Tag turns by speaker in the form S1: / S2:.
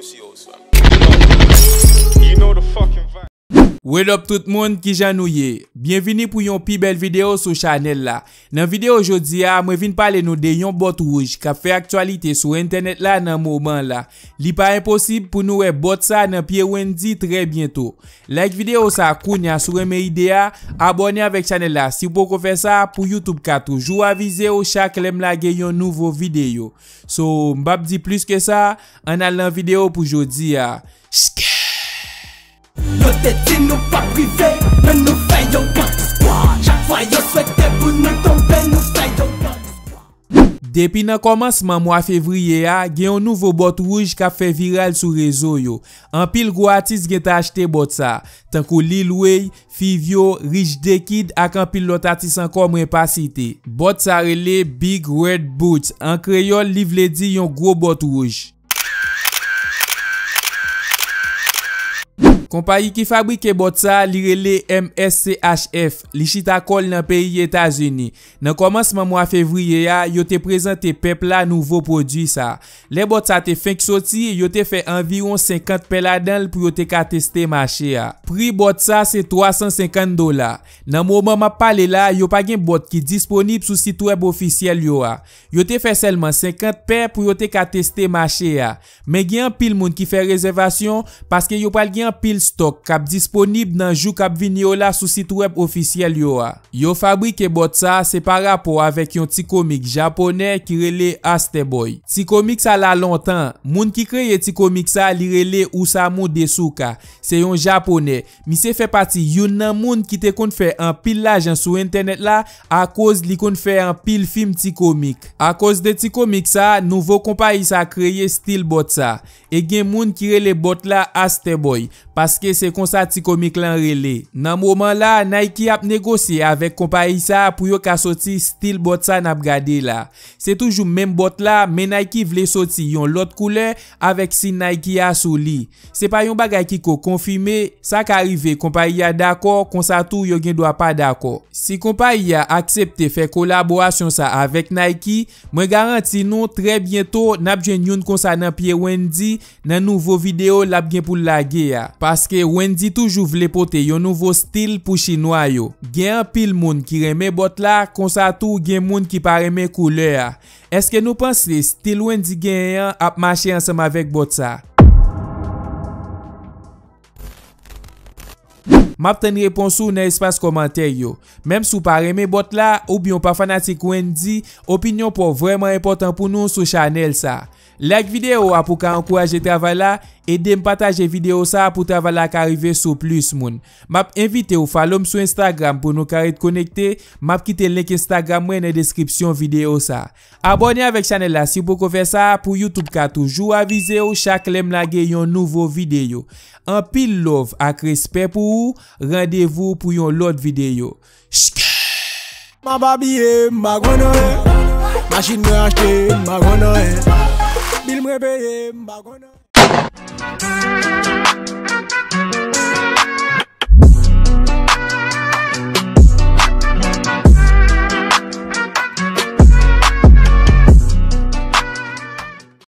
S1: pussy house, fam. You know the fucking vibe.
S2: What up tout moun ki jan nou ye? Bienvenue pour yon pi belle vidéo sur channel la. Dans vidéo aujourd'hui moi vinn parler nou de yon bot rouge qui fait actualité sur internet là dans moment là. Li pas impossible pour nous bot ça dans pied Wendy très bientôt. Like vidéo ça kounya sur mes idées, abonnez avec channel là si vous pouvez faire ça pour YouTube ka toujours aviser au chaque lem la gen yon nouveau vidéo. So m'bap di plus que ça, en allant vidéo pour aujourd'hui a.
S3: Yo te di nou pa prive, men nou fè yon grand espoir. Chaque fois yo souhaite pou nou tombe, nou fè yon grand espoir.
S2: Depuis nan commencement mois février a, gen yon nouveau bot rouge qui a fait viral sur réseau yo. En pile gros artiste gen ta acheté bot ça. Tant que Lil Wayne, Fivio, Rich the Kid ak en pile lot artiste encore mwen pas cité. Bot ça relé Big Red Boots. En créole li vle di yon gros bot rouge. Compagnie qui fabrique bot ça li relé MSCHF, li chita kol nan pays États-Unis. Dans commencement mois février a, yo te présenté peuple la nouveau produit ça. Les bot ça te fin sorti, yo te fait environ 50 peladan pour yo te ka tester marché a. Prix bot ça c'est $350. Dans moment m'a parler là, yo pa gen bot qui disponible sur site web officiel yo a. Yo te fait seulement 50 paires pour yo te ka tester marché a. Mais gen pile moun qui fait réservation parce que yo pa gen pile stock kap disponible dans jou kap vini yo la sous site web officiel yo a. Yo fabrique bot ça c'est par rapport avec yon ti comic japonais qui relé Aster Boy. Ti comic ça la longtemps. Moun qui créé ti comic ça li relé Osamu Tezuka. C'est yon japonais. Mi se fait partie yon nan moun qui te kon fait un pile l'argent sur internet là à cause li kon fait un pile film ti comic. À cause de ti comic ça, nouveau compagnie ça créé style bot ça. Et gen moun qui relé bot là Aster Boy. Parce que c'est comme ça ti comic lan relé. Nan moment là, Nike ap négocié avec compagnie ça pour yo ka sorti style bot ça n'a gade là. C'est toujours même bot là, mais Nike vle sorti yon l'autre couleur avec si Nike a sou li. C'est pas yon bagay ki ko confirmé, ça ka arrivé compagnie a d'accord, kon sa tout yo gen doit pas d'accord. Si compagnie a accepté faire collaboration ça avec Nike, moi garanti nous très bientôt n'ap jwen yon kon sa nan pied Wendy nan nouveau vidéo l'ap gen pou lage ya. Parce que Wendy toujours vle pote yon nouveau style pour chinois yo. Gen un pile moun qui reme bot la, kon sa tout gen moun qui pa reme couleur. Est-ce que nous pensez style Wendy gen ap marcher ensemble avec bot ça? M'apten réponse ou dans espace commentaire yo. Même sou pa reme bot la ou bien pas fanatique Wendy, opinion pour vraiment important pour nous sur channel ça. Like vidéo pour ka encourager travail là et de partager vidéo ça pour travail là arriver sur plus moun. M'a invité ou follow sur Instagram pour nous carré connecter. M'a quitter link Instagram dans la description vidéo ça. Abonnez avec channel là si vous pouvez faire ça pour YouTube ka toujours aviser ou chaque lem la gen yon nouveau vidéo. En pile love ak respect pour ou, rendez-vous pour yon l'autre vidéo.
S3: Ma babiye, ma gono machine me acheter, ma gono bill me payer, ma gono